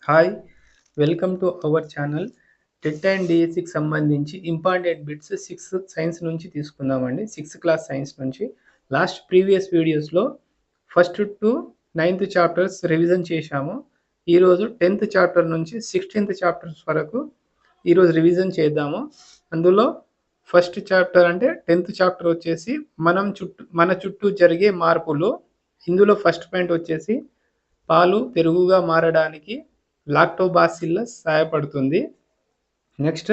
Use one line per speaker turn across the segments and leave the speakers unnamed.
Hi! Welcome to our channel. TET and డీఎస్సీకి సంబంధించి important bits 6th science నుంచి తీసుకుందామండి. 6th క్లాస్ సైన్స్ నుంచి. ప్రీవియస్ వీడియోస్‌లో first to 9th chapters revision చేశాము. ఈరోజు 10th చాప్టర్ నుంచి 16th చాప్టర్స్ వరకు ఈరోజు రివిజన్ చేద్దాము. అందులో ఫస్ట్ చాప్టర్ అంటే 10th చాప్టర్ వచ్చేసి మన చుట్టూ జరిగే మార్పులు. ఇందులో ఫస్ట్ పాయింట్ వచ్చేసి పాలు పెరుగుగా మారడానికి లాక్టోబాసిల్లస్ సహాయపడుతుంది. నెక్స్ట్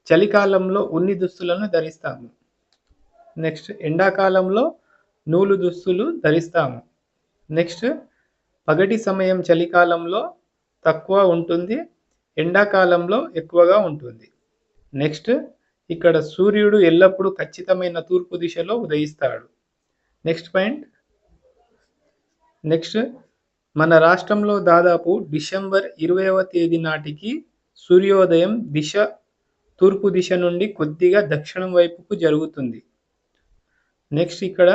చలికాలంలో ఉన్ని దుస్తులను ధరిస్తాము. నెక్స్ట్ ఎండాకాలంలో నూలు దుస్తులు ధరిస్తాము. నెక్స్ట్ పగటి సమయం చలికాలంలో తక్కువ ఉంటుంది, ఎండాకాలంలో ఎక్కువగా ఉంటుంది. నెక్స్ట్ ఇక్కడ సూర్యుడు ఎల్లప్పుడూ ఖచ్చితమైన తూర్పు దిశలో ఉదయిస్తాడు. Next point. నెక్స్ట్ మన రాష్ట్రంలో దాదాపు డిసెంబర్ 20వ తేదీ నాటికి సూర్యోదయం దిశ తూర్పు దిశ నుండి కొద్దిగా దక్షిణం వైపుకు జరుగుతుంది. నెక్స్ట్ ఇక్కడ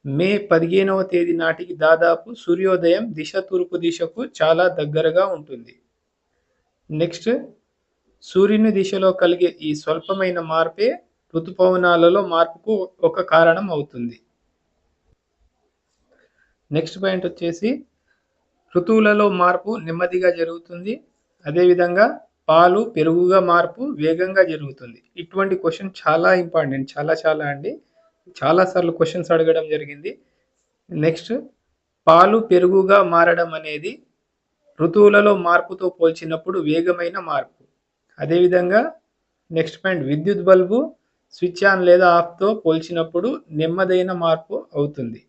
మే 15వ తేదీ నాటికి దాదాపు సూర్యోదయం దిశ తూర్పు దిశకు చాలా దగ్గరగా ఉంటుంది. నెక్స్ట్ సూర్యుని దిశలో కలిగే ఈ స్వల్పమైన మార్పే ఋతుపవనాలలో మార్పుకు ఒక కారణం అవుతుంది. నెక్స్ట్ పాయింట్ వచ్చేసి ఋతువులలో మార్పు నెమ్మదిగా జరుగుతుంది, అదేవిధంగా పాలు పెరుగుగా మార్పు వేగంగా జరుగుతుంది. ఇటువంటి క్వశ్చన్ చాలా ఇంపార్టెంట్, చాలా అండి. చాలాసార్లు క్వశ్చన్స్ అడగడం జరిగింది. నెక్స్ట్ పాలు పెరుగుగా మారడం అనేది ఋతువులలో మార్పుతో పోల్చినప్పుడు వేగమైన మార్పు. అదేవిధంగా నెక్స్ట్ పాయింట్, విద్యుత్ బల్బు స్విచ్ ఆన్ లేదా ఆఫ్తో పోల్చినప్పుడు నెమ్మదైన మార్పు అవుతుంది.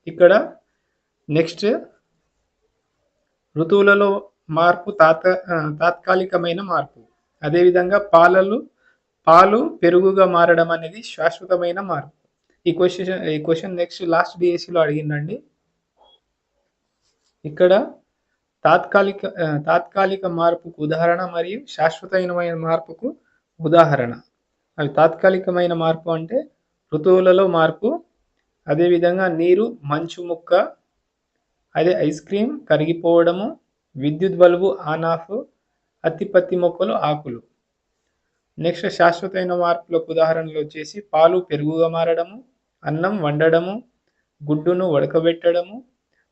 ఇక్కడ నెక్స్ట్ ఋతువులలో మార్పు తాత్కాలికమైన మార్పు. అదేవిధంగా పాలు పెరుగుగా మారడం అనేది శాశ్వతమైన మార్పు. ఈ క్వశ్చన్ నెక్స్ట్ లాస్ట్ డిఎస్సిలో అడిగిందండి. ఇక్కడ తాత్కాలిక మార్పుకు ఉదాహరణ మరియు శాశ్వతమైన మార్పుకు ఉదాహరణ. అవి తాత్కాలికమైన మార్పు అంటే ఋతువులలో మార్పు, అదేవిధంగా నీరు మంచు ముక్క, అదే ఐస్ క్రీమ్ కరిగిపోవడము, విద్యుత్ బల్బు ఆన్ ఆఫ్, అత్తిపత్తి మొక్కలు ఆకులు. నెక్స్ట్ శాశ్వతమైన మార్పులకు ఉదాహరణలు వచ్చేసి పాలు పెరుగుగా మారడము, అన్నం వండడము, గుడ్డును ఉడకబెట్టడము,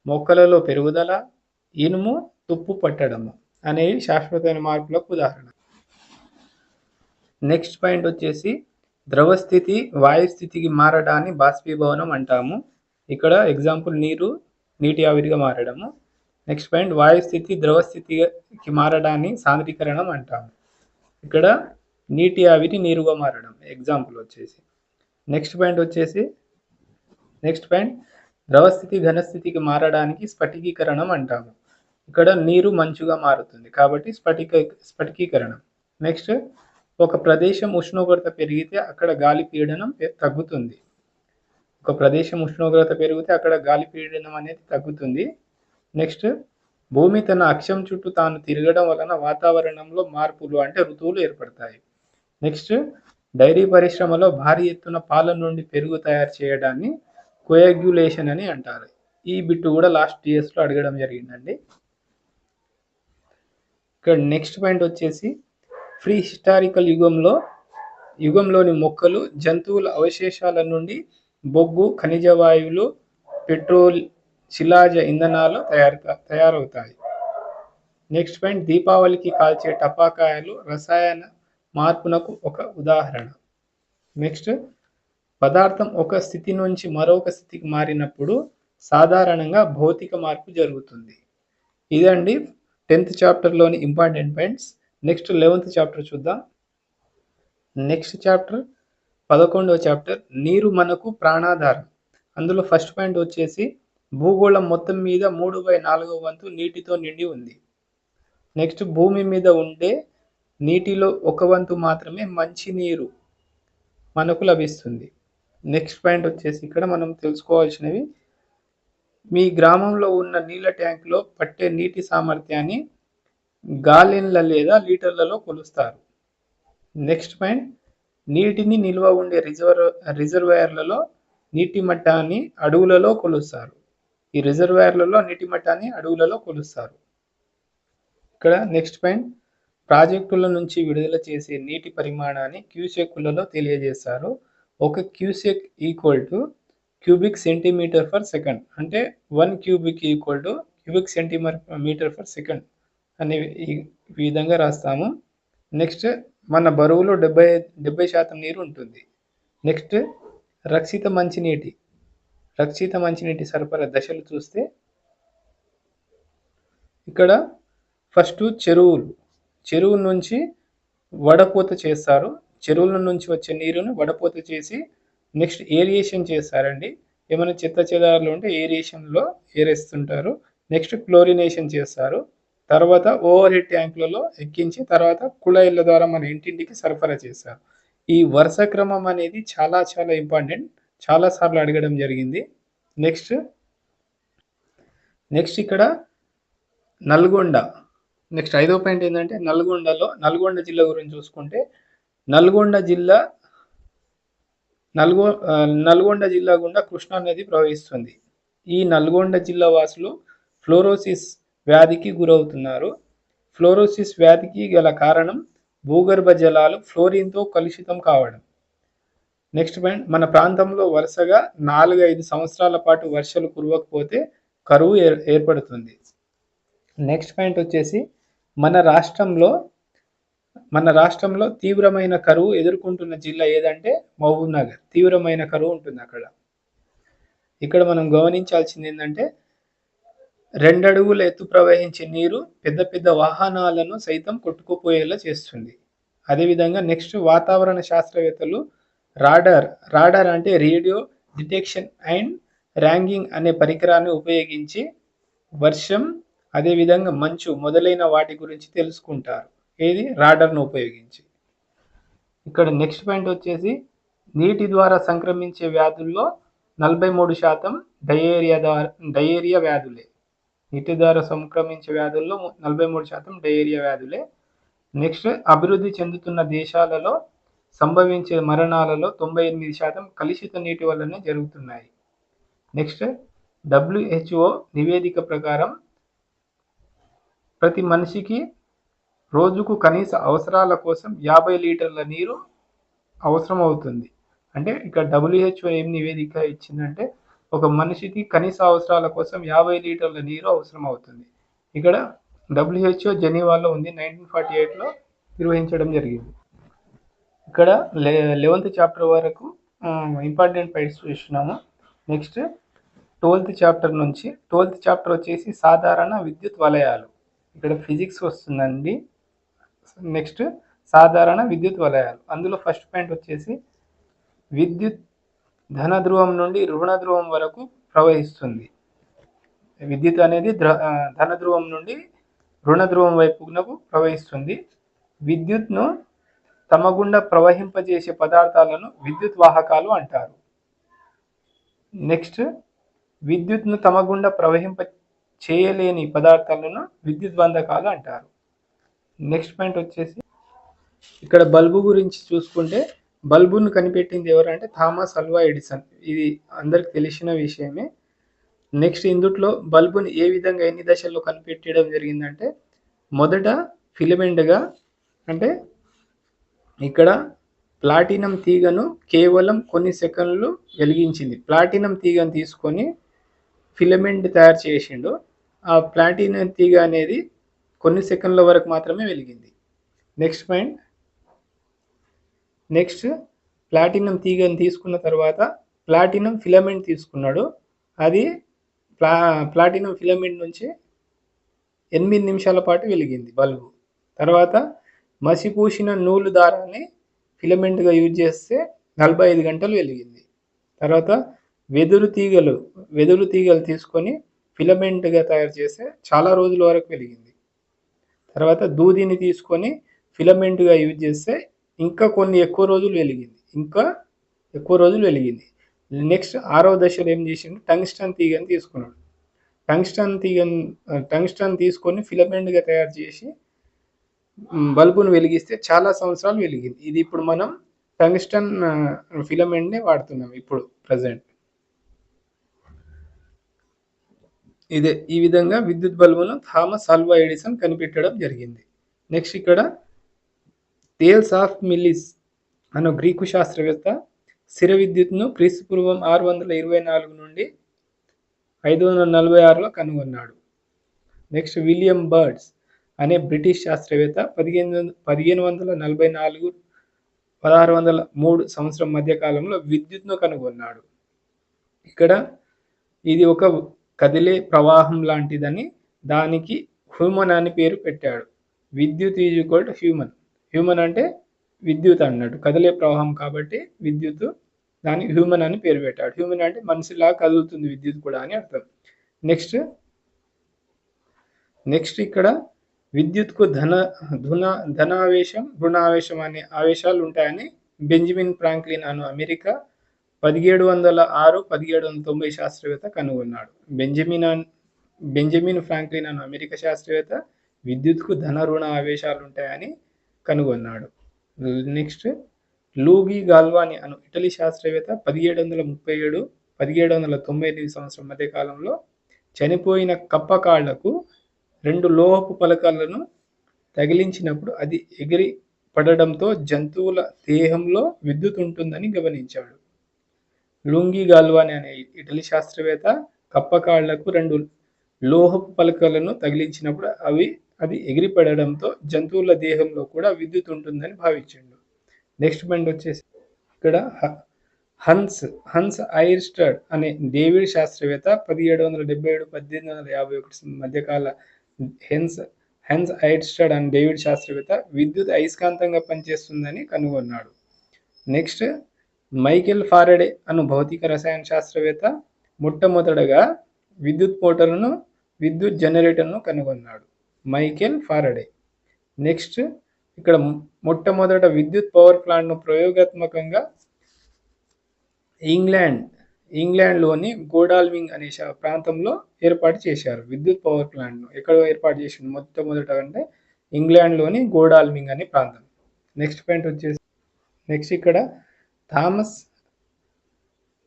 మొక్కలలో పెరుగుదల, ఇనుము తుప్పు పట్టడము అనేవి శాశ్వతమైన మార్పులకు ఉదాహరణ. నెక్స్ట్ పాయింట్ వచ్చేసి ద్రవస్థితి వాయు స్థితికి మారడాన్ని బాష్పీభవనం అంటాము. ఇక్కడ ఎగ్జాంపుల్ నీటి ఆవిరిగా మారడము. నెక్స్ట్ పాయింట్, వాయు స్థితి ద్రవ స్థితికి మారడాన్ని సాంద్రీకరణం అంటాము. ఇక్కడ నీటి ఆవిరి నీరుగా మారడం ఎగ్జాంపుల్ వచ్చేసి. నెక్స్ట్ పాయింట్ ద్రవస్థితి ఘనస్థితికి మారడానికి స్ఫటికీకరణం అంటాము. ఇక్కడ నీరు మంచుగా మారుతుంది కాబట్టి స్ఫటికీకరణం. నెక్స్ట్ ఒక ప్రదేశం ఉష్ణోగ్రత పెరిగితే అక్కడ గాలి పీడనం తగ్గుతుంది. ఒక ప్రదేశం ఉష్ణోగ్రత పెరిగితే అక్కడ గాలి పీడనం అనేది తగ్గుతుంది. నెక్స్ట్ భూమి తన అక్షం చుట్టూ తాను తిరగడం వలన వాతావరణంలో మార్పులు అంటే ఋతువులు ఏర్పడతాయి. నెక్స్ట్ డైరీ పరిశ్రమలో భారీ ఎత్తున పాల నుండి పెరుగు తయారు చేయడాన్ని కోయాగ్యులేషన్ అని అంటారు. ఈ బిట్టు కూడా లాస్ట్ ఇయర్స్లో అడగడం జరిగిందండి. ఇక్కడ నెక్స్ట్ పాయింట్ వచ్చేసి ప్రీ హిస్టారికల్ యుగంలోని మొక్కలు జంతువుల అవశేషాల నుండి బొగ్గు, ఖనిజ వాయువులు, పెట్రోల్, శిలాజ ఇంధనాలు తయారవుతాయి. నెక్స్ట్ పాయింట్, దీపావళికి కాల్చే టపాకాయలు రసాయన మార్పునకు ఒక ఉదాహరణ. నెక్స్ట్ పదార్థం ఒక స్థితి నుంచి మరొక స్థితికి మారినప్పుడు సాధారణంగా భౌతిక మార్పు జరుగుతుంది. ఇదండి 10th చాప్టర్లోని important points. Next 11th chapter చూద్దాం. నెక్స్ట్ చాప్టర్ 11వ చాప్టర్, నీరు మనకు ప్రాణాధారం. అందులో ఫస్ట్ పాయింట్ వచ్చేసి భూగోళం మొత్తం మీద 3/4 వంతు నీటితో నిండి ఉంది. నెక్స్ట్ భూమి మీద ఉండే నీటిలో 1 వంతు మాత్రమే మంచి నీరు మనకు లభిస్తుంది. నెక్స్ట్ పాయింట్ వచ్చేసి ఇక్కడ మనం తెలుసుకోవాల్సినవి, మీ గ్రామంలో ఉన్న నీళ్ళ ట్యాంకులో పట్టే నీటి సామర్థ్యాన్ని గాలెన్ల లేదా లీటర్లలో కొలుస్తారు. నెక్స్ట్ పాయింట్, నీటిని నిల్వ ఉండే రిజర్వాయర్లలో నీటి మట్టాన్ని అడుగులలో కొలుస్తారు. ఈ రిజర్వాయర్లలో నీటి మట్టాన్ని అడుగులలో కొలుస్తారు. ఇక్కడ నెక్స్ట్ పాయింట్, ప్రాజెక్టుల నుంచి విడుదల చేసే నీటి పరిమాణాన్ని క్యూసెక్కులలో తెలియజేస్తారు. ఒక cusec equal to cubic centimetre per second, అంటే 1 cubic equal to cubic centimetre per second అనే ఈ విధంగా రాస్తాము. నెక్స్ట్, మన బరువులో 70% నీరు ఉంటుంది. నెక్స్ట్, రక్షిత మంచినీటి సరఫరా దశలు చూస్తే, ఇక్కడ ఫస్ట్ చెరువుల నుంచి వడపోత చేస్తారు. చెరువుల నుంచి వచ్చే నీరును వడపోత చేసి నెక్స్ట్ ఏరియేషన్ చేస్తారండి. ఏమైనా చెత్త చెదారాలు ఉంటే ఏరియేషన్లో ఏరేస్తుంటారు. నెక్స్ట్ క్లోరినేషన్ చేస్తారు. తర్వాత ఓవర్ హెడ్ ట్యాంకులలో ఎక్కించి తర్వాత కుళాయిల ద్వారా మన ఇంటింటికి సరఫరా చేస్తారు. ఈ వరుస క్రమం అనేది చాలా చాలా ఇంపార్టెంట్, చాలాసార్లు అడగడం జరిగింది. నెక్స్ట్ ఇక్కడ నల్గొండ. నెక్స్ట్ 5వ పాయింట్ ఏంటంటే నల్గొండ జిల్లా గురించి చూసుకుంటే, నల్గొండ జిల్లా గుండా కృష్ణా నది ప్రవహిస్తుంది. ఈ నల్గొండ జిల్లా వాసులు ఫ్లోరోసిస్ వ్యాధికి గురవుతున్నారు. ఫ్లోరోసిస్ వ్యాధికి గల కారణం భూగర్భ జలాలు ఫ్లోరిన్తో కలుషితం కావడం. నెక్స్ట్ పాయింట్, మన ప్రాంతంలో వరుసగా 4-5 సంవత్సరాల పాటు వర్షాలు కురవకపోతే కరువు ఏర్పడుతుంది. నెక్స్ట్ పాయింట్ వచ్చేసి, మన రాష్ట్రంలో తీవ్రమైన కరువు ఎదుర్కొంటున్న జిల్లా ఏదంటే మహబూబ్ నగర్. తీవ్రమైన కరువు ఉంటుంది అక్కడ. ఇక్కడ మనం గమనించాల్సింది ఏంటంటే, 2 అడుగుల ఎత్తు ప్రవహించే నీరు పెద్ద పెద్ద వాహనాలను సైతం కొట్టుకుపోయేలా చేస్తుంది. అదేవిధంగా నెక్స్ట్, వాతావరణ శాస్త్రవేత్తలు రాడార్ అంటే రేడియో డిటెక్షన్ అండ్ ర్యాంగింగ్ అనే పరికరాన్ని ఉపయోగించి వర్షం, అదేవిధంగా మంచు మొదలైన వాటి గురించి తెలుసుకుంటారు. ఏది? రాడార్ను ఉపయోగించి. ఇక్కడ నెక్స్ట్ పాయింట్ వచ్చేసి, నీటి ద్వారా సంక్రమించే వ్యాధుల్లో 43% డయేరియా వ్యాధులే. నీటి ద్వారా సంక్రమించే వ్యాధుల్లో 43% డయేరియా వ్యాధులే. నెక్స్ట్, అభివృద్ధి చెందుతున్న దేశాలలో సంభవించే మరణాలలో 98% కలుషిత నీటి వల్లనే జరుగుతున్నాయి. నెక్స్ట్, WHO నివేదిక ప్రకారం ప్రతి మనిషికి రోజుకు కనీస అవసరాల కోసం 50 లీటర్ల నీరు అవసరం అవుతుంది. అంటే ఇక్కడ WHO ఏం నివేదిక ఇచ్చిందంటే, ఒక మనిషికి కనీస అవసరాల కోసం 50 లీటర్ల నీరు అవసరం అవుతుంది. ఇక్కడ WHO జెనీవాలో ఉంది, 1948లో నిర్వహించడం జరిగింది. ఇక్కడ 11th చాప్టర్ వరకు ఇంపార్టెంట్ పాయింట్స్ చూస్తున్నాము. నెక్స్ట్ 12th చాప్టర్ వచ్చేసి సాధారణ విద్యుత్ వలయాలు. ఇక్కడ ఫిజిక్స్ వస్తుందండి. నెక్స్ట్, సాధారణ విద్యుత్ వలయాలు. అందులో ఫస్ట్ పాయింట్ వచ్చేసి, విద్యుత్ ధన ధ్రువం నుండి రుణ ధ్రువం వరకు ప్రవహిస్తుంది. విద్యుత్ అనేది ధన ధ్రువం నుండి రుణ ధ్రువం వైపునకు ప్రవహిస్తుంది. విద్యుత్ను తమ గుండా ప్రవహింపజేసే పదార్థాలను విద్యుత్ వాహకాలు అంటారు. నెక్స్ట్, విద్యుత్ను తమ గుండా ప్రవహింప చేయలేని పదార్థాలను విద్యుత్ బంధకాలు అంటారు. నెక్స్ట్ పాయింట్ వచ్చేసి, ఇక్కడ బల్బు గురించి చూసుకుంటే, బల్బును కనిపెట్టింది ఎవరంటే థామస్ అల్వా ఎడిసన్. ఇది అందరికి తెలిసిన విషయమే. నెక్స్ట్, ఇందుట్లో బల్బుని ఏ విధంగా ఎన్ని దశల్లో కనిపెట్టడం జరిగిందంటే, మొదట ఫిలమెంట్గా, అంటే ఇక్కడ ప్లాటినం తీగను కేవలం కొన్ని సెకండ్లు వెలిగించింది. ప్లాటినం తీగను తీసుకొని ఫిలమెంట్ తయారు చేసిండు. ఆ ప్లాటినం తీగ అనేది కొన్ని సెకండ్ల వరకు మాత్రమే వెలిగింది. నెక్స్ట్ ప్లాటినం తీగను తీసుకున్న తర్వాత ప్లాటినం ఫిలమెంట్ తీసుకున్నాడు. అది ప్లాటినం ఫిలమెంట్ నుంచి 8 నిమిషాల పాటు వెలిగింది బల్బు. తర్వాత మసిపూసిన నూలు దారాన్ని ఫిలమెంట్గా యూజ్ చేస్తే 45 గంటలు వెలిగింది. తర్వాత వెదురు తీగలు తీసుకొని ఫిలమెంట్గా తయారు చేస్తే చాలా రోజుల వరకు వెలిగింది. తర్వాత దూదిని తీసుకొని ఫిలమెంట్గా యూజ్ చేస్తే ఇంకా ఎక్కువ రోజులు వెలిగింది. నెక్స్ట్ 6వ దశలో ఏం చేసిండు, టంగ్స్టన్ తీగని తీసుకున్నాడు. టంగ్స్టన్ తీసుకొని ఫిలమెంట్గా తయారు చేసి బల్బును వెలిగిస్తే చాలా సంవత్సరాలు వెలిగింది. ఇది ఇప్పుడు మనం టంగ్స్టన్ ఫిలమెంట్ని వాడుతున్నాం ఇప్పుడు ప్రజెంట్. ఈ విధంగా విద్యుత్ బల్బును థామస్ ఆల్వా ఎడిసన్ కనిపెట్టడం జరిగింది. నెక్స్ట్ ఇక్కడ థేల్స్ ఆఫ్ మిల్లిస్ అను గ్రీకు శాస్త్రవేత్త స్థిర విద్యుత్ను క్రీస్తుపూర్వం 624 నుండి 546లో కనుగొన్నాడు. నెక్స్ట్ విలియం బర్డ్స్ అనే బ్రిటిష్ శాస్త్రవేత్త 1544 1603 సంవత్సరం మధ్య కాలంలో విద్యుత్ను కనుగొన్నాడు. ఇక్కడ ఇది ఒక కదిలే ప్రవాహం లాంటిదని దానికి హ్యూమన్ అని పేరు పెట్టాడు. విద్యుత్ is equal to human. Human అంటే విద్యుత్ అన్నట్టు, కదిలే ప్రవాహం కాబట్టి విద్యుత్ దాని హ్యూమన్ అని పేరు పెట్టాడు. హ్యూమన్ అంటే మనిషిలా కదులుతుంది విద్యుత్ కూడా అని అర్థం. నెక్స్ట్ ఇక్కడ విద్యుత్కు ధనావేశం రుణావేశం అనే ఆవేశాలు ఉంటాయని బెంజమిన్ ఫ్రాంక్లిన్ అను అమెరికా 1706-1790 శాస్త్రవేత్త కనుగొన్నాడు. బెంజమిన్ ఫ్రాంక్లిన్ అను అమెరికా శాస్త్రవేత్త విద్యుత్కు ధన రుణ ఆవేశాలు ఉంటాయని కనుగొన్నాడు. నెక్స్ట్ లూగి గాల్వాని అను ఇటలీ శాస్త్రవేత్త 1737-1798 సంవత్సరం మధ్య కాలంలో చనిపోయిన కప్ప కాళ్లకు 2 లోహపు పలకలను తగిలించినప్పుడు అది ఎగిరి పడడంతో జంతువుల దేహంలో విద్యుత్ ఉంటుందని గమనించాడు. లూంగి గాల్వాని అనే ఇటలీ శాస్త్రవేత్త కప్ప కాళ్లకు 2 లోహపు పలకలను తగిలించినప్పుడు అది ఎగిరిపడడంతో జంతువుల దేహంలో కూడా విద్యుత్ ఉంటుందని భావించాడు. నెక్స్ట్ పాయింట్ వచ్చేసి ఇక్కడ హన్స్ ఐర్స్టడ్ అనే డేవిడ్ శాస్త్రవేత్త 1777-1851 మధ్యకాల హెన్స్ ఐర్స్టడ్ అనే డేవిడ్ శాస్త్రవేత్త విద్యుత్ అయస్కాంతంగా పనిచేస్తుందని కనుగొన్నాడు. నెక్స్ట్ మైకేల్ ఫారడే అను భౌతిక రసాయన శాస్త్రవేత్త మొట్టమొదటగా విద్యుత్ మోటారును విద్యుత్ జనరేటర్ను కనుగొన్నాడు. Michael Faraday. నెక్స్ట్ ఇక్కడ మొట్టమొదట విద్యుత్ పవర్ ప్లాంట్ను ప్రయోగాత్మకంగా ఇంగ్లాండ్లోని గోడాల్వింగ్ అనే ప్రాంతంలో ఏర్పాటు చేశారు. విద్యుత్ పవర్ ప్లాంట్ను ఎక్కడ ఏర్పాటు చేసింది మొట్టమొదట అంటే ఇంగ్లాండ్లోని గోడాల్వింగ్ అనే ప్రాంతం. నెక్స్ట్ పాయింట్ వచ్చేసి నెక్స్ట్ ఇక్కడ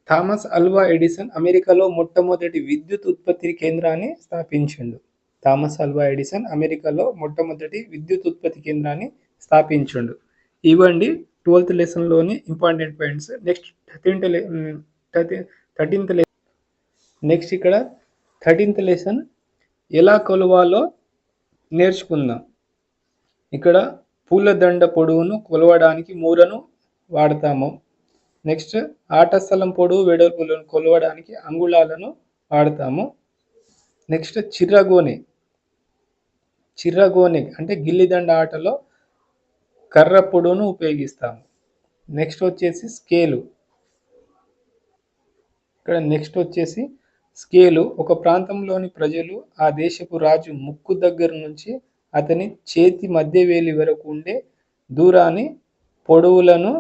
థామస్ ఆల్వా ఎడిసన్ అమెరికాలో మొట్టమొదటి విద్యుత్ ఉత్పత్తి కేంద్రాన్ని స్థాపించిండు. థామస్ ఆల్వా ఎడిసన్ అమెరికాలో మొట్టమొదటి విద్యుత్ ఉత్పత్తి కేంద్రాన్ని స్థాపించిండు. ఇవ్వండి 12th లెసన్లోని important points. Next 13th lesson. Next ఇక్కడ 13th లెసన్ ఎలా కొలవాలో నేర్చుకుందాం. ఇక్కడ పూలదండ పొడవును కొలవడానికి మూరను వాడతాము. నెక్స్ట్ ఆట స్థలం పొడవు వెడల్పులను కొలవడానికి అంగుళాలను వాడతాము. నెక్స్ట్ చిర్రగోనె అంటే గిల్లిదండ ఆటలో కర్ర పొడవును ఉపయోగిస్తాము. నెక్స్ట్ వచ్చేసి స్కేలు. ఇక్కడ నెక్స్ట్ వచ్చేసి స్కేలు ఒక ప్రాంతంలోని ప్రజలు ఆ దేశపు రాజు ముక్కు దగ్గర నుంచి అతని చేతి మధ్య వేలి వరకు ఉండే దూరాన్ని పొడవులను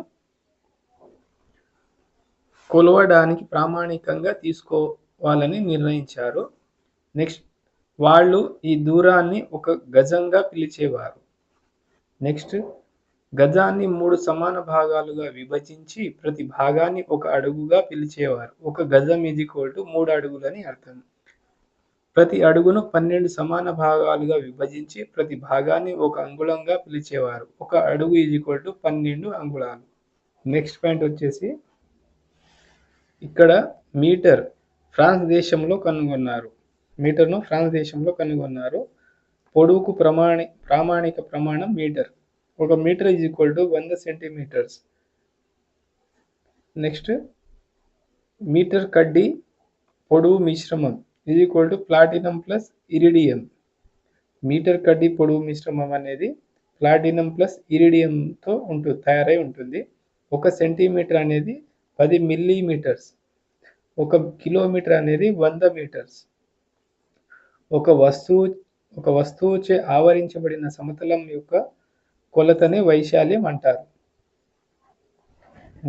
కొలవడానికి ప్రామాణికంగా తీసుకోవాలని నిర్ణయించారు. నెక్స్ట్ వాళ్ళు ఈ దూరాన్ని ఒక గజంగా పిలిచేవారు. నెక్స్ట్ గజాన్ని 3 సమాన భాగాలుగా విభజించి ప్రతి భాగాన్ని ఒక అడుగుగా పిలిచేవారు. ఒక గజం = 3 అడుగులని అర్థం. ప్రతి అడుగును 12 సమాన భాగాలుగా విభజించి ప్రతి భాగాన్ని ఒక అంగుళంగా పిలిచేవారు. ఒక అడుగు = 12 అంగుళాలు. నెక్స్ట్ పాయింట్ వచ్చేసి ఇక్కడ మీటర్ ఫ్రాన్స్ దేశంలో కనుగొన్నారు. మీటర్ను ఫ్రాన్స్ దేశంలో కనుగొన్నారు. పొడవుకు ప్రామాణిక ప్రమాణం మీటర్. ఒక మీటర్ = 100 సెంటీమీటర్స్. నెక్స్ట్ మీటర్ కడ్డీ పొడవు మిశ్రమం = ప్లాటినం ప్లస్ ఇరిడియం. మీటర్ కడ్డీ పొడవు మిశ్రమం అనేది ప్లాటినం ప్లస్ ఇరిడియంతో తయారై ఉంటుంది. 1 సెంటీమీటర్ అనేది 10 మిల్లీమీటర్స్. 1 కిలోమీటర్ అనేది 100 మీటర్స్. ఒక వస్తువుచే ఆవరించబడిన సమతలం యొక్క కొలతనే వైశాల్యం అంటారు.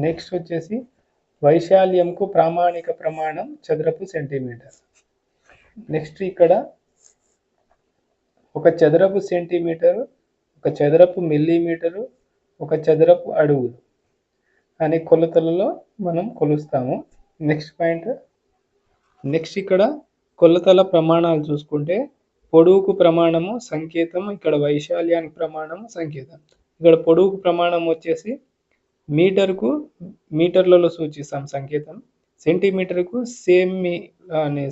నెక్స్ట్ వచ్చేసి వైశాల్యంకు ప్రామాణిక ప్రమాణం చదరపు సెంటీమీటర్. నెక్స్ట్ ఇక్కడ 1 చదరపు సెంటీమీటరు, 1 చదరపు మిల్లీమీటరు, 1 చదరపు అడుగులు అనే కొలతలలో మనం కొలుస్తాము. Next point. నెక్స్ట్ ఇక్కడ కొలతల ప్రమాణాలు చూసుకుంటే పొడవుకు ప్రమాణము సంకేతం, ఇక్కడ వైశాల్యానికి ప్రమాణము సంకేతం. ఇక్కడ పొడవుకు ప్రమాణం వచ్చేసి మీటర్కు మీటర్లలో సూచిస్తాం సంకేతం, సెంటీమీటర్కు సెమీ అనే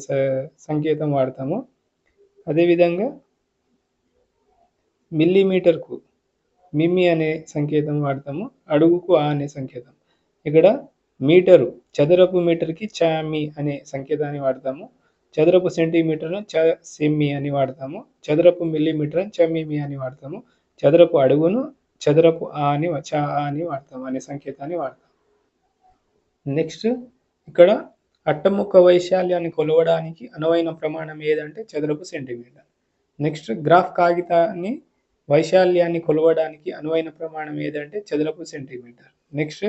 సంకేతం వాడతాము. అదేవిధంగా మిల్లీమీటర్కు మిమీ అనే సంకేతం వాడతాము, అడుగుకు ఆ అనే సంకేతం. ఇక్కడ మీటరు చదరపు మీటర్కి చామి అనే సంకేతాన్ని వాడతాము, చదరపు సెంటీమీటర్ను సెమి అని వాడతాము, చదరపు మిల్లీమీటర్ చమిమి అని వాడతాము, చదరపు అడుగును చదరపు ఆ అని అని వాడతాము అనే సంకేతాన్ని వాడతాము. నెక్స్ట్ ఇక్కడ అట్టముక్క వైశాల్యాన్ని కొలవడానికి అనువైన ప్రమాణం ఏదంటే చదరపు సెంటీమీటర్. నెక్స్ట్ గ్రాఫ్ కాగితాన్ని వైశాల్యాన్ని కొలవడానికి అనువైన ప్రమాణం ఏదంటే చదరపు సెంటీమీటర్. నెక్స్ట్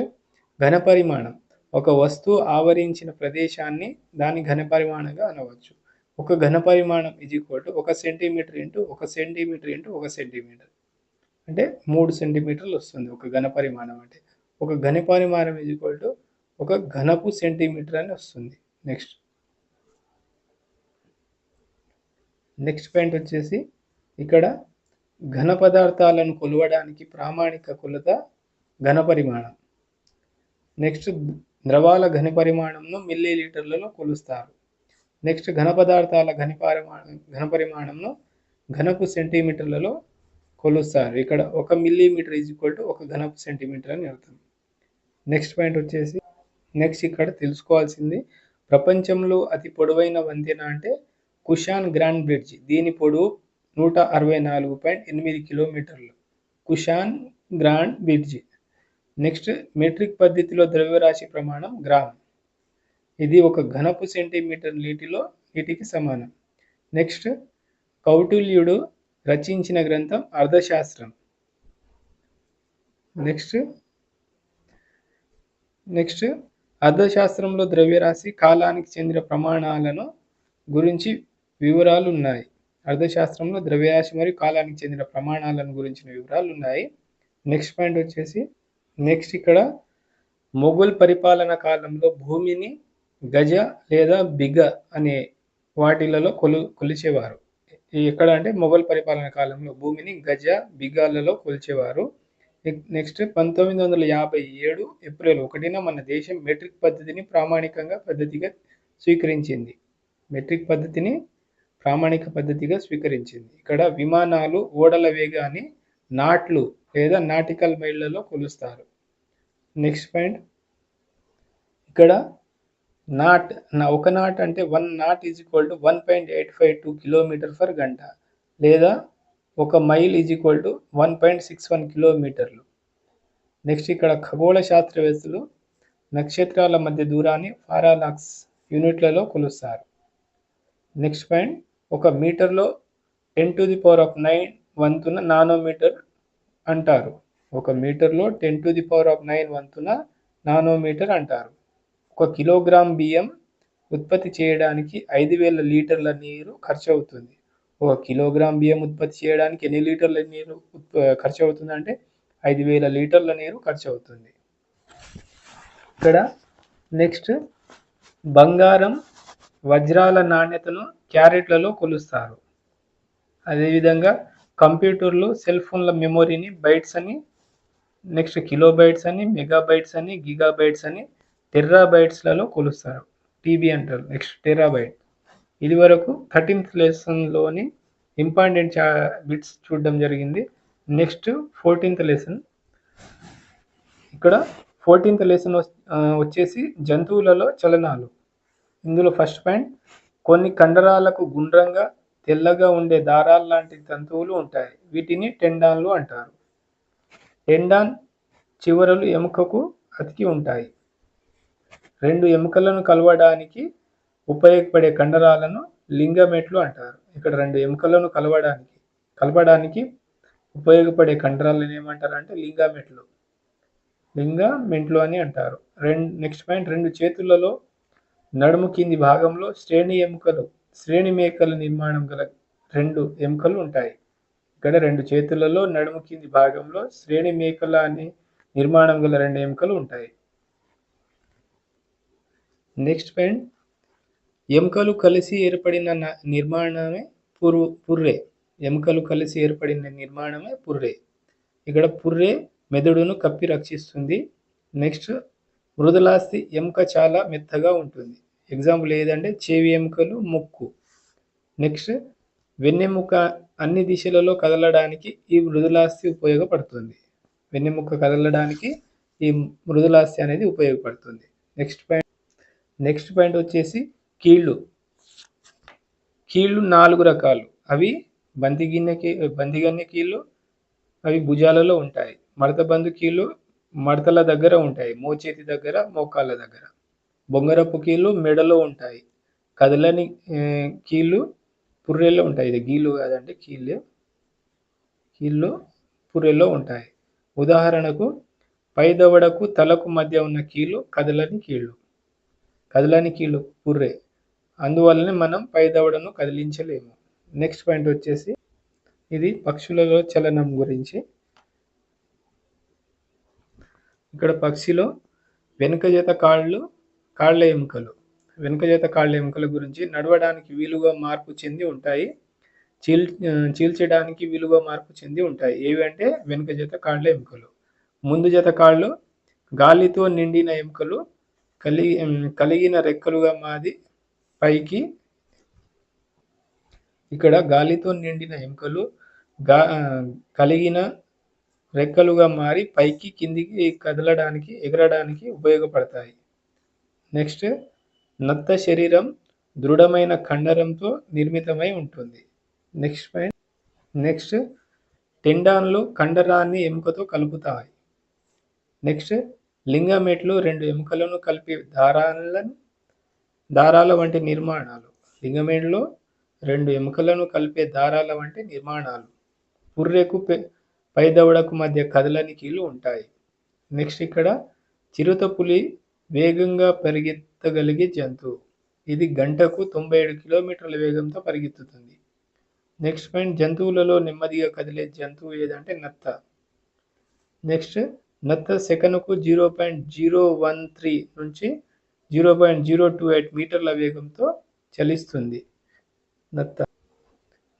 ఘనపరిమాణం, ఒక వస్తువు ఆవరించిన ప్రదేశాన్ని దాని ఘనపరిమాణంగా అనవచ్చు. ఒక ఘనపరిమాణం ఒక సెంటీమీటర్ ఇంటూ ఒక సెంటీమీటర్ ఇంటూ ఒక సెంటీమీటర్ అంటే 3 సెంటీమీటర్లు వస్తుంది ఒక ఘనపరిమాణం అంటే. ఒక ఘనపరిమాణం ఒక ఘనపు సెంటీమీటర్ అని వస్తుంది. నెక్స్ట్ పాయింట్ వచ్చేసి ఇక్కడ ఘన పదార్థాలను కొలవడానికి ప్రామాణిక కొలత ఘనపరిమాణం. నెక్స్ట్ ద్రవాల ఘనపరిమాణంను మిల్లీ లీటర్లలో కొలుస్తారు. నెక్స్ట్ ఘన పదార్థాల ఘనపరిమాణంను ఘనపు సెంటీమీటర్లలో కొలుస్తారు. ఇక్కడ 1 మిల్లీమీటర్ ఒక ఘనపు సెంటీమీటర్ అని అర్థం. నెక్స్ట్ పాయింట్ వచ్చేసి ఇక్కడ తెలుసుకోవాల్సింది ప్రపంచంలో అతి పొడవైన వంతెన అంటే కుషాన్ గ్రాండ్ బ్రిడ్జ్. దీని పొడవు 164.8 కిలోమీటర్లు. Cushion grand bridge. Next metric పద్ధతిలో ద్రవ్యరాశి ప్రమాణం గ్రామ్. ఇది ఒక ఘనపు సెంటీమీటర్ నీటికి సమానం. నెక్స్ట్ కౌటిల్యుడు రచించిన గ్రంథం అర్థశాస్త్రం. నెక్స్ట్ అర్థశాస్త్రంలో ద్రవ్యరాశి కాలానికి చెందిన ప్రమాణాలను గురించి వివరాలు ఉన్నాయి. అర్థశాస్త్రంలో ద్రవ్యరాశి మరియు కాలానికి చెందిన ప్రమాణాలను గురించిన వివరాలు ఉన్నాయి. నెక్స్ట్ పాయింట్ వచ్చేసి ఇక్కడ మొఘల్ పరిపాలన కాలంలో భూమిని గజ లేదా బిగ అనే వాటిలలో కొలిచేవారు. ఎక్కడ అంటే మొఘల్ పరిపాలన కాలంలో భూమిని గజ బిగాలలో కొలిచేవారు. నెక్స్ట్ 1957 ఏప్రిల్ 1న మన దేశం మెట్రిక్ పద్ధతిని పద్ధతిగా స్వీకరించింది. ప్రామాణిక పద్ధతిగా స్వీకరించింది. ఇక్కడ విమానాలు ఓడల వేగాన్ని నాట్లు లేదా నాటికల్ మైళ్ళలో కొలుస్తారు. నెక్స్ట్ పాయింట్ ఇక్కడ ఒక నాట్ అంటే 1 నాట్ 1.852 కిలోమీటర్ ఫర్ గంట లేదా ఒక మైల్ 1.61 కిలోమీటర్లు. నెక్స్ట్ ఇక్కడ ఖగోళ శాస్త్రవేత్తలు నక్షత్రాల మధ్య దూరాన్ని పారాలాక్స్ యూనిట్లలో కొలుస్తారు. నెక్స్ట్ పాయింట్ ఒక మీటర్లో 10⁹ వంతున నానోమీటర్ అంటారు. ఒక మీటర్లో 10⁹ వంతున నానోమీటర్ అంటారు. ఒక కిలోగ్రామ్ బియ్యం ఉత్పత్తి చేయడానికి 5000 లీటర్ల నీరు ఖర్చు అవుతుంది. ఒక కిలోగ్రామ్ బియ్యం ఉత్పత్తి చేయడానికి ఎన్ని లీటర్ల నీరు ఖర్చు అవుతుంది అంటే 5000 లీటర్ల నీరు ఖర్చు అవుతుంది. ఇక్కడ నెక్స్ట్ బంగారం వజ్రాల నాణ్యతను క్యారెట్లలో కొలుస్తారు. అదేవిధంగా కంప్యూటర్లు సెల్ ఫోన్ల మెమొరీని బైట్స్ అని, నెక్స్ట్ కిలోబైట్స్ అని, మెగాబైట్స్ అని, గిగాబైట్స్ అని, టెర్రాబైట్స్లలో కొలుస్తారు. టీబీ అంటారు. Next terabyte. ఇది వరకు 13th లెసన్లోని ఇంపార్టెంట్ బిట్స్ చూడడం జరిగింది. Next 14th lesson. ఇక్కడ 14th లెసన్ వచ్చేసి జంతువులలో చలనాలు. ఇందులో ఫస్ట్ పాయింట్ కొన్ని కండరాలకు గుండ్రంగా తెల్లగా ఉండే దారాలు లాంటి తంతువులు ఉంటాయి. వీటిని టెండాన్లు అంటారు. టెండాన్ చివరలు ఎముకకు అతికి ఉంటాయి. 2 ఎముకలను కలవడానికి ఉపయోగపడే కండరాలను లింగమెట్లు అంటారు. ఇక్కడ 2 ఎముకలను కలపడానికి ఉపయోగపడే కండరాలను ఏమంటారు అంటే లింగమెంట్లు అని అంటారు. నెక్స్ట్ పాయింట్ 2 చేతులలో నడుము కింది భాగంలో శ్రేణి మేకల నిర్మాణం గల 2 ఎముకలు ఉంటాయి. ఇక్కడ 2 చేతులలో నడుము కింది భాగంలో శ్రేణి మేకల అని నిర్మాణం గల 2 ఎముకలు ఉంటాయి. నెక్స్ట్ పాయింట్ ఎముకలు కలిసి ఏర్పడిన నిర్మాణమే పుర్రె. ఎముకలు కలిసి ఏర్పడిన నిర్మాణమే పుర్రె. ఇక్కడ పుర్రె మెదడును కప్పి రక్షిస్తుంది. నెక్స్ట్ మృదులాస్థి ఎముక చాలా మెత్తగా ఉంటుంది. ఎగ్జాంపుల్ ఏదంటే చెవి ఎముకలు, ముక్కు. నెక్స్ట్ వెన్నెముక అన్ని దిశలలో కదలడానికి ఈ మృదులాస్థి ఉపయోగపడుతుంది. వెన్నెముక కదలడానికి ఈ మృదులాస్థి అనేది ఉపయోగపడుతుంది. నెక్స్ట్ పాయింట్ వచ్చేసి కీళ్ళు. కీళ్ళు 4 రకాలు. అవి బందిగన్నె కీళ్ళు, అవి భుజాలలో ఉంటాయి. మడతబందు కీళ్ళు మడతల దగ్గర ఉంటాయి, మోచేతి దగ్గర, మోకాళ్ళ దగ్గర. బొంగరపు కీళ్ళు మెడలో ఉంటాయి. కదలని కీళ్ళు పుర్రెలో ఉంటాయి. ఇది గీళ్ళు కాదండి, కీళ్ళు పుర్రెలో ఉంటాయి. ఉదాహరణకు పై దవడకు తలకు మధ్య ఉన్న కీళ్ళు కదలని కీళ్ళు పుర్రె. అందువల్లనే మనం పై దవడను కదిలించలేము. నెక్స్ట్ పాయింట్ వచ్చేసి ఇది పక్షులలో చలనం గురించి. ఇక్కడ పక్షిలో వెనుక జత కాళ్ళ ఎముకల గురించి నడవడానికి వీలుగా మార్పు చెంది ఉంటాయి, చీల్చడానికి వీలుగా మార్పు చెంది ఉంటాయి. ఏవి అంటే వెనుక జత కాళ్ళ ఎముకలు. ముందు జత కాళ్ళు గాలితో నిండిన ఎముకలు కలిగిన రెక్కలుగా మాది పైకి. ఇక్కడ గాలితో నిండిన ఎముకలు కలిగిన రెక్కలుగా మారి పైకి కిందికి కదలడానికి, ఎగరడానికి ఉపయోగపడతాయి. నెక్స్ట్ నత్త శరీరం దృఢమైన కండరంతో నిర్మితమై ఉంటుంది. నెక్స్ట్ టెండాన్లు కండరాన్ని ఎముకతో కలుపుతాయి. నెక్స్ట్ లింగమెట్లు 2 ఎముకలను కలిపి దారాల వంటి నిర్మాణాలు. లింగమెట్లో 2 ఎముకలను కలిపే దారాల వంటి నిర్మాణాలు. పుర్రెకు పైదవడకు మధ్య కదలని కీళ్ళు ఉంటాయి. నెక్స్ట్ ఇక్కడ చిరుతపులి వేగంగా పరిగెత్తగలిగే జంతువు. ఇది గంటకు 97 కిలోమీటర్ల వేగంతో పరిగెత్తుతుంది. నెక్స్ట్ పాయింట్ జంతువులలో నెమ్మదిగా కదిలే జంతువు ఏదంటే నత్త. నెక్స్ట్ నత్త సెకనుకు 0.013 నుంచి 0.028 మీటర్ల వేగంతో చలిస్తుంది నత్త.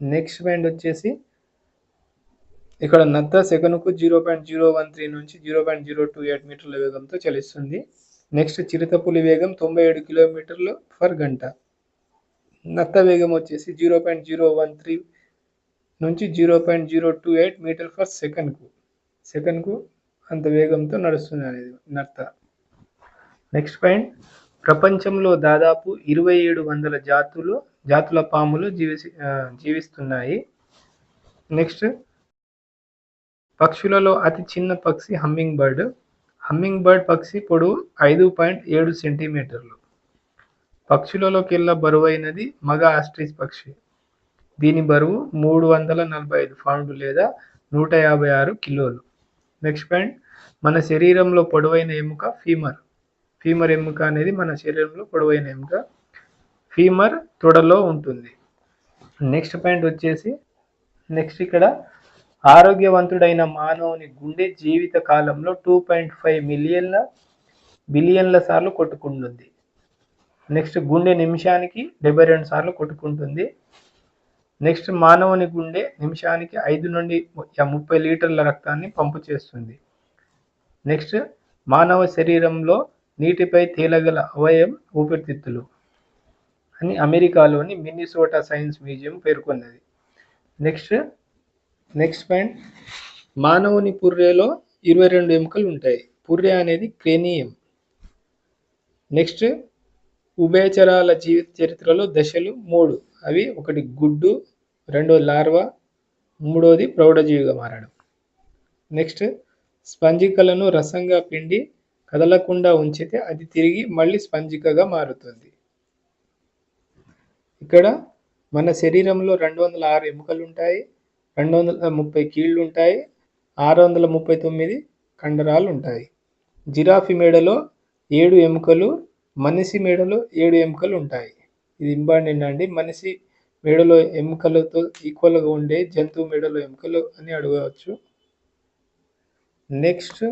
నెక్స్ట్ పాయింట్ వచ్చేసి ఇక్కడ నత్త సెకనుకు 0.013 నుంచి 0.028 మీటర్ల వేగంతో చలిస్తుంది. నెక్స్ట్ చిరుతపులి వేగం 97 కిలోమీటర్లు పర్ గంట. నత్త వేగం వచ్చేసి 0.013 నుంచి 0.028 మీటర్ పర్ సెకండ్కు అంత వేగంతో నడుస్తుంది అనేది నత్త. నెక్స్ట్ పాయింట్ ప్రపంచంలో దాదాపు 2700 జాతుల పాములు జీవిస్తున్నాయి. నెక్స్ట్ పక్షులలో అతి చిన్న పక్షి హమ్మింగ్ బర్డ్ పక్షి పొడవు 5.7 సెంటీమీటర్లు. పక్షులలోకెల్లా బరువైనది మగ ఆస్ట్రిచ్ పక్షి. దీని బరువు 345 పౌండ్లు లేదా 156 కిలోలు. నెక్స్ట్ పాయింట్ మన శరీరంలో పొడవైన ఎముక ఫీమర్ ఎముక అనేది మన శరీరంలో పొడవైన ఎముక. ఫీమర్ తొడలో ఉంటుంది. నెక్స్ట్ పాయింట్ వచ్చేసి నెక్స్ట్ ఇక్కడ ఆరోగ్యవంతుడైన మానవుని గుండె జీవిత కాలంలో 2.5 బిలియన్ల సార్లు కొట్టుకుంటుంది. నెక్స్ట్ గుండె నిమిషానికి 72 సార్లు కొట్టుకుంటుంది. నెక్స్ట్ మానవుని గుండె నిమిషానికి 5 నుండి 30 లీటర్ల రక్తాన్ని పంపు చేస్తుంది. నెక్స్ట్ మానవ శరీరంలో నీటిపై తేలగల అవయవం ఊపిరితిత్తులు అని అమెరికాలోని మిన్నిసోటా సైన్స్ మ్యూజియం పేర్కొన్నది. నెక్స్ట్ పాయింట్ మానవుని పుర్రెలో 22 ఎముకలు ఉంటాయి. పుర్రె అనేది క్రేనియం. నెక్స్ట్ ఉభయచరాల జీవిత చరిత్రలో దశలు 3. అవి 1 గుడ్డు, 2 లార్వా, 3 ప్రౌఢజీవిగా మారడం. నెక్స్ట్ స్పంజికలను రసంగా పిండి కదలకుండా ఉంచితే అది తిరిగి మళ్ళీ స్పంజికగా మారుతుంది. ఇక్కడ మన శరీరంలో 206 ఎముకలు ఉంటాయి, 230 కీళ్ళు ఉంటాయి, 639 కండరాలు ఉంటాయి. జిరాఫీ మెడలో 7 ఎముకలు, మనిషి మెడలో 7 ఎముకలు ఉంటాయి. ఇది ఇంపార్టెంట్ అండి. మనిషి మెడలో ఎముకలతో ఈక్వల్గా ఉండే జంతువు మెడలో ఎముకలు అని అడగవచ్చు. నెక్స్ట్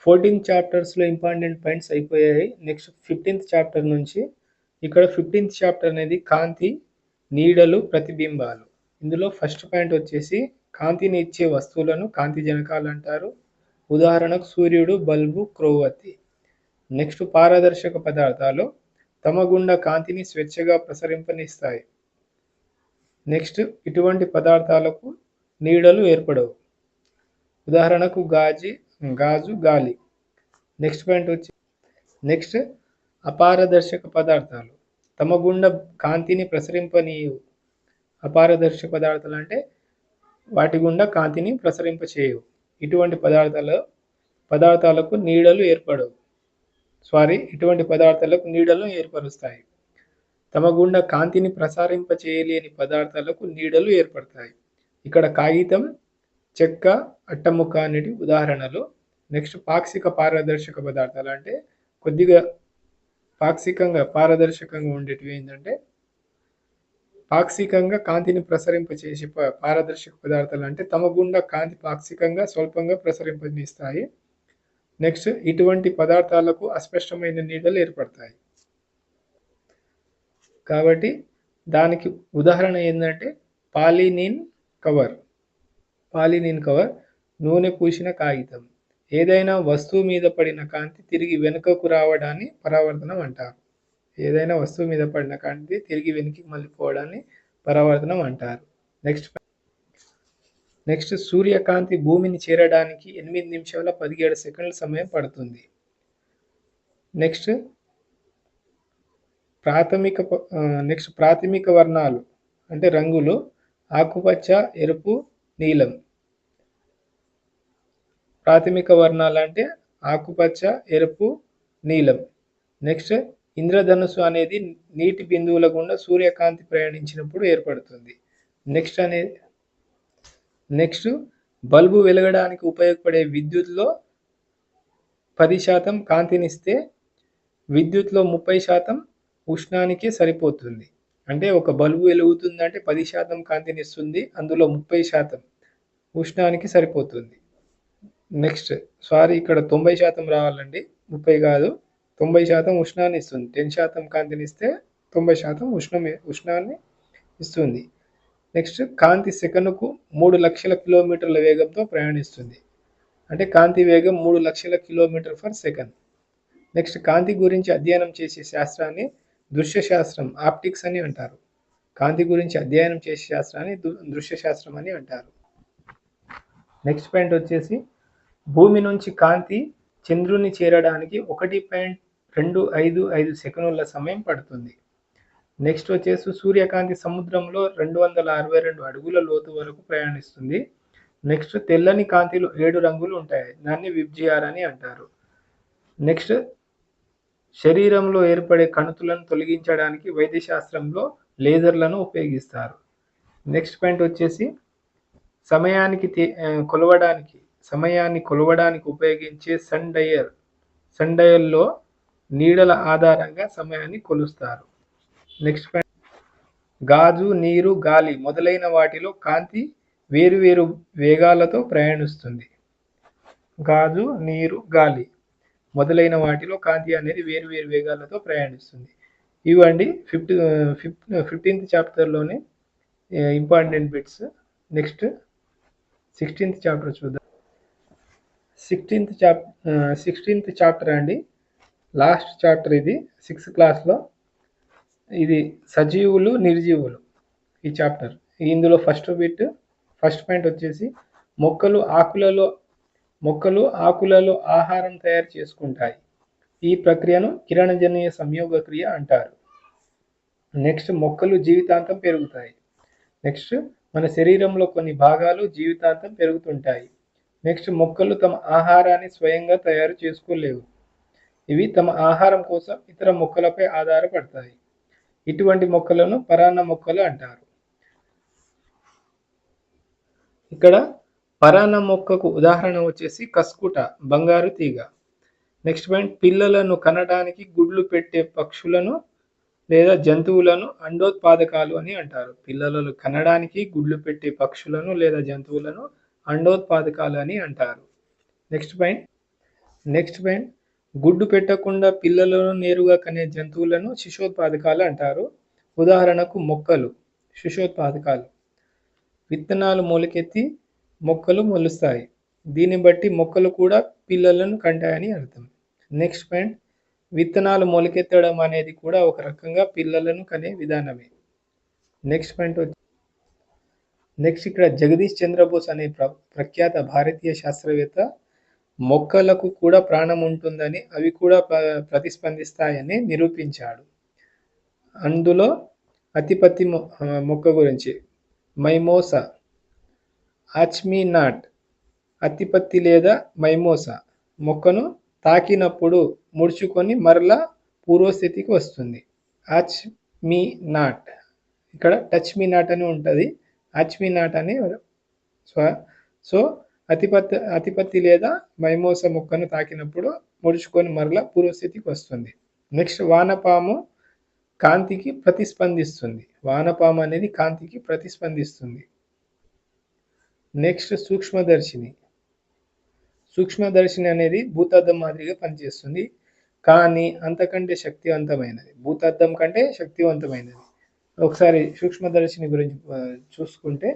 14 చాప్టర్స్లో ఇంపార్టెంట్ పాయింట్స్ అయిపోయాయి. నెక్స్ట్ 15th చాప్టర్ నుంచి ఇక్కడ 15th చాప్టర్ అనేది కాంతి, నీడలు, ప్రతిబింబాలు. ఇందులో ఫస్ట్ పాయింట్ వచ్చేసి కాంతిని ఇచ్చే వస్తువులను కాంతి జనకాలు అంటారు. ఉదాహరణకు సూర్యుడు, బల్బు, క్రొవ్వొత్తి. నెక్స్ట్ పారదర్శక పదార్థాలు తమ గుండా కాంతిని స్వేచ్ఛగా ప్రసరింపనిస్తాయి. నెక్స్ట్ ఇటువంటి పదార్థాలకు నీడలు ఏర్పడవు. ఉదాహరణకు గాజు, గాలి. నెక్స్ట్ పాయింట్ వచ్చి నెక్స్ట్ అపారదర్శక పదార్థాలు తమ గుండా కాంతిని ప్రసరింపనీయవు. అపారదర్శక పదార్థాలు అంటే వాటి గుండా కాంతిని ప్రసరింపచేయవు. ఇటువంటి పదార్థాలకు నీడలు ఏర్పరుస్తాయి. తమ గుండా కాంతిని ప్రసారింపచేయలేని పదార్థాలకు నీడలు ఏర్పడతాయి. ఇక్కడ కాగితం, చెక్క, అట్టముక్క అనేటి ఉదాహరణలు. నెక్స్ట్ పాక్షిక పారదర్శక పదార్థాలు అంటే కొద్దిగా పారదర్శకంగా ఉండేటివి ఏంటంటే పాక్షికంగా కాంతిని ప్రసరింపచేసే పారదర్శక పదార్థాలు అంటే తమ గుండా కాంతి పాక్షికంగా స్వల్పంగా ప్రసరింపనిస్తాయి. నెక్స్ట్ ఇటువంటి పదార్థాలకు అస్పష్టమైన నీడలు ఏర్పడతాయి. కాబట్టి దానికి ఉదాహరణ ఏంటంటే పాలినిన్ కవర్, నూనె పూసిన కాగితం. ఏదైనా వస్తువు మీద పడిన కాంతి తిరిగి వెనుకకు రావడాన్ని పరావర్తనం అంటారు. మళ్ళీ పోవడాన్ని పరావర్తనం అంటారు. నెక్స్ట్ సూర్యకాంతి భూమిని చేరడానికి 8 నిమిషాల 17 సెకండ్ల సమయం పడుతుంది. నెక్స్ట్ ప్రాథమిక వర్ణాలు అంటే రంగులు ఆకుపచ్చ, ఎరుపు, నీలం. ప్రాథమిక వర్ణాలు అంటే ఆకుపచ్చ, ఎరుపు, నీలం. నెక్స్ట్ ఇంద్రధనుస్సు అనేది నీటి బిందువుల గుండా సూర్యకాంతి ప్రయాణించినప్పుడు ఏర్పడుతుంది. నెక్స్ట్ బల్బు వెలగడానికి ఉపయోగపడే విద్యుత్లో 10% కాంతినిస్తే విద్యుత్లో 30% ఉష్ణానికి సరిపోతుంది. అంటే ఒక బల్బు వెలుగుతుందంటే 10% కాంతినిస్తుంది, అందులో 30% ఉష్ణానికి సరిపోతుంది. నెక్స్ట్ ఇక్కడ 90% రావాలండి, 30 కాదు. 90% ఉష్ణాన్ని ఇస్తుంది. 10% కాంతినిస్తే 90% ఉష్ణాన్ని ఇస్తుంది. నెక్స్ట్ కాంతి సెకనుకు 3 లక్షల కిలోమీటర్ల వేగంతో ప్రయాణిస్తుంది. అంటే కాంతి వేగం 3 లక్షల కిలోమీటర్ పర్ సెకండ్. నెక్స్ట్ కాంతి గురించి అధ్యయనం చేసే శాస్త్రాన్ని దృశ్య శాస్త్రం, ఆప్టిక్స్ అని అంటారు. కాంతి గురించి అధ్యయనం చేసే శాస్త్రాన్ని దృశ్య శాస్త్రం అని అంటారు. నెక్స్ట్ పాయింట్ వచ్చేసి భూమి నుంచి కాంతి చంద్రుని చేరడానికి 1.255 సెకనుల సమయం పడుతుంది. నెక్స్ట్ వచ్చేసి సూర్యకాంతి సముద్రంలో 262 అడుగుల లోతు వరకు ప్రయాణిస్తుంది. నెక్స్ట్ తెల్లని కాంతిలో 7 రంగులు ఉంటాయి, దాన్ని విబ్జిఆర్ అని అంటారు. నెక్స్ట్ శరీరంలో ఏర్పడే కణుతులను తొలగించడానికి వైద్యశాస్త్రంలో లేజర్లను ఉపయోగిస్తారు. నెక్స్ట్ పాయింట్ వచ్చేసి సమయాన్ని కొలవడానికి ఉపయోగించే సన్ డయల్లో నీడల ఆధారంగా సమయాన్ని కొలుస్తారు. నెక్స్ట్ పాయింట్ గాజు, నీరు, గాలి మొదలైన వాటిలో కాంతి వేరువేరు వేగాలతో ప్రయాణిస్తుంది. గాజు, నీరు, గాలి మొదలైన వాటిలో కాంతి అనేది వేరువేరు వేగాలతో ప్రయాణిస్తుంది. ఇవండి 15th చాప్టర్లోనే important bits. Next 16th chapter చూద్దాం. 16th చాప్టర్ అండి, లాస్ట్ చాప్టర్ ఇది 6th క్లాస్లో. ఇది సజీవులు, నిర్జీవులు ఈ చాప్టర్. ఇందులో ఫస్ట్ పాయింట్ వచ్చేసి మొక్కలు ఆకులలో ఆహారం తయారు చేసుకుంటాయి. ఈ ప్రక్రియను కిరణజన్య సంయోగ క్రియ అంటారు. నెక్స్ట్ మొక్కలు జీవితాంతం పెరుగుతాయి. నెక్స్ట్ మన శరీరంలో కొన్ని భాగాలు జీవితాంతం పెరుగుతుంటాయి. నెక్స్ట్ మొక్కలు తమ ఆహారాన్ని స్వయంగా తయారు చేసుకోలేవు. ఇవి తమ ఆహారం కోసం ఇతర మొక్కలపై ఆధారపడతాయి. ఇటువంటి మొక్కలను పరాన్న మొక్కలు అంటారు. ఇక్కడ పరాన్న మొక్కకు ఉదాహరణ వచ్చేసి కస్కుట, బంగారు తీగ. నెక్స్ట్ పాయింట్ పిల్లలను కనడానికి గుడ్లు పెట్టే పక్షులను లేదా జంతువులను అండోత్పాదకాలు అని అంటారు. పిల్లలను కనడానికి గుడ్లు పెట్టే పక్షులను లేదా జంతువులను అండోత్పాదకాలు అని అంటారు. నెక్స్ట్ పాయింట్ గుడ్డు పెట్టకుండా పిల్లలను నేరుగా కనే జంతువులను శిశోత్పాదకాలు అంటారు. ఉదాహరణకు మొక్కలు శిశోత్పాదకాలు. విత్తనాలు మొలకెత్తి మొక్కలు మొలుస్తాయి. దీన్ని బట్టి మొక్కలు కూడా పిల్లలను కంటాయని అర్థం. నెక్స్ట్ పాయింట్, విత్తనాలు మొలకెత్తడం అనేది కూడా ఒక రకంగా పిల్లలను కనే విధానమే. నెక్స్ట్ పాయింట్ నెక్స్ట్ ఇక్కడ జగదీష్ చంద్రబోస్ అనే ప్రఖ్యాత భారతీయ శాస్త్రవేత్త మొక్కలకు కూడా ప్రాణం ఉంటుందని, అవి కూడా ప్రతిస్పందిస్తాయని నిరూపించాడు. అందులో అతిపత్తి మొక్క గురించి మైమోసా ఆచ్మీనాట్ అతిపత్తి లేదా మైమోసా మొక్కను తాకినప్పుడు ముడుచుకొని మరలా పూర్వస్థితికి వస్తుంది. ఆచ్మీనాట్, ఇక్కడ టచ్ మీ నాట్ అని ఉంటుంది, ఆచ్మీనాట్ అని. సో అతిపత్తి లేదా మైమోస మొక్కను తాకినప్పుడు ముడుచుకొని మరలా పూర్వస్థితికి వస్తుంది. నెక్స్ట్ వానపాము కాంతికి ప్రతిస్పందిస్తుంది. వానపాము అనేది కాంతికి ప్రతిస్పందిస్తుంది. నెక్స్ట్ సూక్ష్మదర్శిని. సూక్ష్మదర్శిని అనేది భూతద్దం మాదిరిగా పనిచేస్తుంది, కానీ అంతకంటే శక్తివంతమైనది. భూతద్దం కంటే శక్తివంతమైనది. ఒకసారి సూక్ష్మదర్శిని గురించి చూసుకుంటే,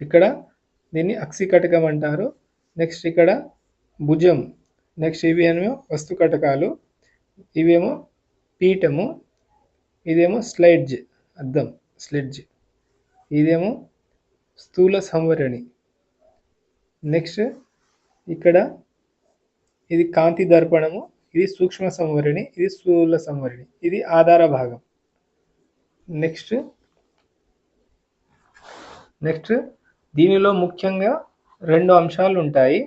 ఇక్కడ దీన్ని అక్షికటకం అంటారు. నెక్స్ట్ ఇక్కడ భుజం. నెక్స్ట్ ఇవేమో వస్తు కటకాలు, ఇవేమో పీఠము, ఇదేమో స్లెడ్జ్ అద్దం స్లెడ్జ్, ఇదేమో స్థూల సంవరణి. నెక్స్ట్ ఇక్కడ ఇది కాంతి దర్పణము, ఇది సూక్ష్మ సంవరణి, ఇది స్థూల సంవరణి, ఇది ఆధార భాగం. నెక్స్ట్ దీనిలో ముఖ్యంగా రెండు అంశాలు ఉంటాయి.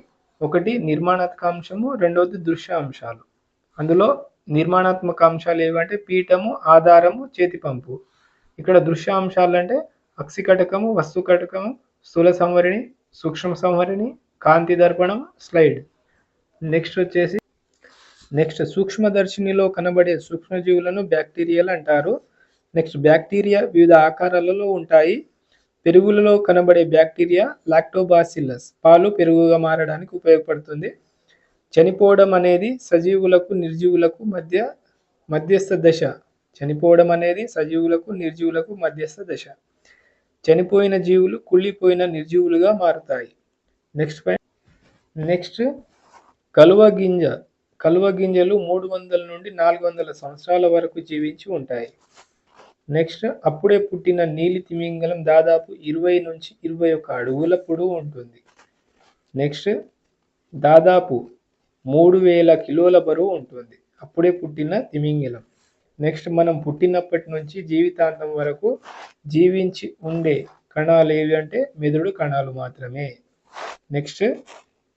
ఒకటి నిర్మాణాత్మక అంశము, రెండవది దృశ్య అంశాలు. అందులో నిర్మాణాత్మక అంశాలు ఏవంటే పీఠము, ఆధారము, చేతి పంపు. ఇక్కడ దృశ్య అంశాలు అంటే అక్షికటకము, వస్తు కటకము, స్థూల సంవరణి, సూక్ష్మ సంవరణి, కాంతి దర్పణం, స్లైడ్. నెక్స్ట్ సూక్ష్మదర్శినిలో కనబడే సూక్ష్మజీవులను బ్యాక్టీరియాలు అంటారు. నెక్స్ట్ బ్యాక్టీరియా వివిధ ఆకారాలలో ఉంటాయి. పెరుగులలో కనబడే బ్యాక్టీరియా లాక్టోబాసిల్లస్ పాలు పెరుగుగా మారడానికి ఉపయోగపడుతుంది. చనిపోవడం అనేది సజీవులకు నిర్జీవులకు మధ్యస్థ దశ. చనిపోవడం అనేది సజీవులకు నిర్జీవులకు మధ్యస్థ దశ. చనిపోయిన జీవులు కుళ్ళిపోయిన నిర్జీవులుగా మారుతాయి. నెక్స్ట్ కలువ గింజలు 300 నుండి 400 సంవత్సరాల వరకు జీవించి ఉంటాయి. నెక్స్ట్ అప్పుడే పుట్టిన నీలి తిమింగలం దాదాపు 20 నుంచి 21 అడుగుల పొడవు ఉంటుంది. నెక్స్ట్ దాదాపు 3000 కిలోల బరువు ఉంటుంది అప్పుడే పుట్టిన తిమింగలం. నెక్స్ట్ మనం పుట్టినప్పటి నుంచి జీవితాంతం వరకు జీవించి ఉండే కణాలు ఏవి అంటే మెదడు కణాలు మాత్రమే. నెక్స్ట్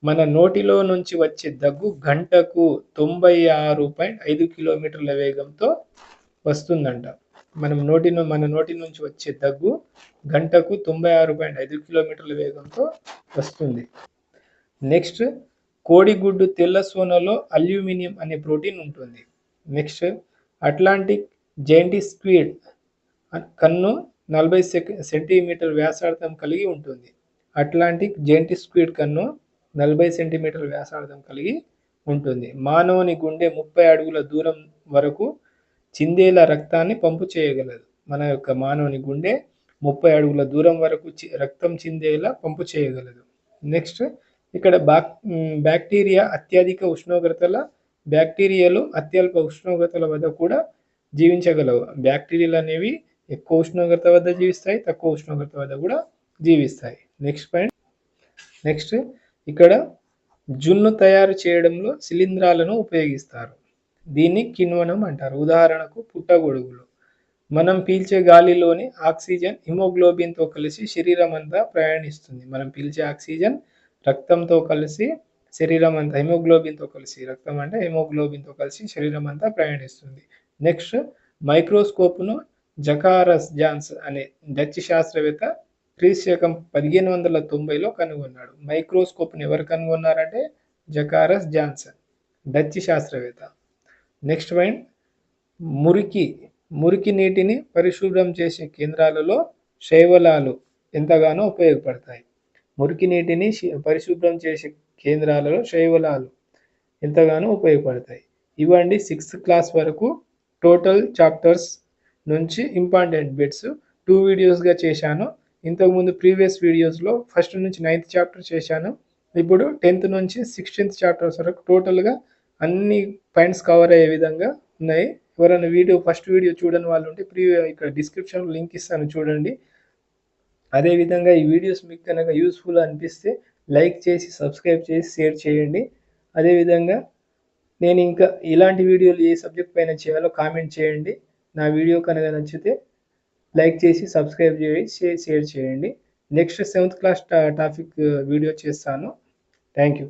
మన నోటిలో నుంచి వచ్చే దగ్గు గంటకు 96.5 కిలోమీటర్ల వేగంతో వస్తుందంట. మన నోటి నుంచి వచ్చే దగ్గు గంటకు 96.5 కిలోమీటర్ల వేగంతో వస్తుంది. నెక్స్ట్ కోడిగుడ్డు తెల్ల సోనలో అల్యూమినియం అనే ప్రోటీన్ ఉంటుంది. నెక్స్ట్ అట్లాంటిక్ జైంట్ స్క్విడ్ కన్ను 40 సెంటీమీటర్ వ్యాసార్థం కలిగి ఉంటుంది. అట్లాంటిక్ జైంట్ స్క్విడ్ కన్ను 40 సెంటీమీటర్ వ్యాసార్థం కలిగి ఉంటుంది. మానవుని గుండె 30 అడుగుల దూరం వరకు చిందేల రక్తాన్ని పంపు చేయగలదు. మన యొక్క మానవుని గుండె 30 అడుగుల దూరం వరకు రక్తం చిందేలా పంపు చేయగలదు. నెక్స్ట్ ఇక్కడ బ్యాక్టీరియా అత్యధిక బ్యాక్టీరియాలు అత్యల్ప ఉష్ణోగ్రతల వద్ద కూడా జీవించగలవు. బ్యాక్టీరియాలు అనేవి ఎక్కువ ఉష్ణోగ్రత వద్ద జీవిస్తాయి, తక్కువ ఉష్ణోగ్రత వద్ద కూడా జీవిస్తాయి. నెక్స్ట్ ఇక్కడ జున్ను తయారు చేయడంలో శిలీంధ్రాలను ఉపయోగిస్తారు. దీన్ని కిణ్వనం అంటారు. ఉదాహరణకు పుట్టగొడుగులు. మనం పీల్చే గాలిలోని ఆక్సిజన్ హిమోగ్లోబిన్తో కలిసి శరీరం అంతా ప్రయాణిస్తుంది. మనం పీల్చే ఆక్సిజన్ రక్తంతో కలిసి శరీరం అంతా హిమోగ్లోబిన్తో కలిసి శరీరం అంతా ప్రయాణిస్తుంది. నెక్స్ట్ మైక్రోస్కోప్ను జకారస్ జాన్స్ అనే డచ్ శాస్త్రవేత్త క్రీస్తు 1590లో కనుగొన్నాడు. మైక్రోస్కోప్ను ఎవరు కనుగొన్నారంటే జకారస్ జాన్సన్, డచ్ శాస్త్రవేత్త. నెక్స్ట్ పాయింట్, మురికి నీటిని పరిశుభ్రం చేసే కేంద్రాలలో శైవలాలు ఎంతగానో ఉపయోగపడతాయి. మురికి నీటిని పరిశుభ్రం చేసే కేంద్రాలలో శైవలాలు ఎంతగానో ఉపయోగపడతాయి. ఇవ్వండి 6th క్లాస్ వరకు టోటల్ చాప్టర్స్ నుంచి ఇంపార్టెంట్ బిట్స్ 2 వీడియోస్గా చేశాను. ఇంతకుముందు ప్రీవియస్ వీడియోస్లో ఫస్ట్ నుంచి 9th చాప్టర్ చేశాను. ఇప్పుడు 10th నుంచి 16th చాప్టర్స్ వరకు టోటల్గా అన్ని పాయింట్స్ కవర్ అయ్యే విధంగా ఉన్నాయి. ఎవరైనా ఫస్ట్ వీడియో చూడని వాళ్ళు ఉంటే ఇక్కడ డిస్క్రిప్షన్లో లింక్ ఇస్తాను, చూడండి. అదేవిధంగా ఈ వీడియోస్ మీకు కనుక యూస్ఫుల్ అనిపిస్తే లైక్ చేసి, సబ్స్క్రైబ్ చేసి, షేర్ చేయండి. అదేవిధంగా నేను ఇంకా ఇలాంటి వీడియోలు ఏ సబ్జెక్ట్ పైన చేయాలో కామెంట్ చేయండి. నా వీడియో కనుక నచ్చితే లైక్ చేసి, సబ్స్క్రైబ్ చేసి, షేర్ చేయండి. Next 7th class topic video చేస్తాను. Thank you.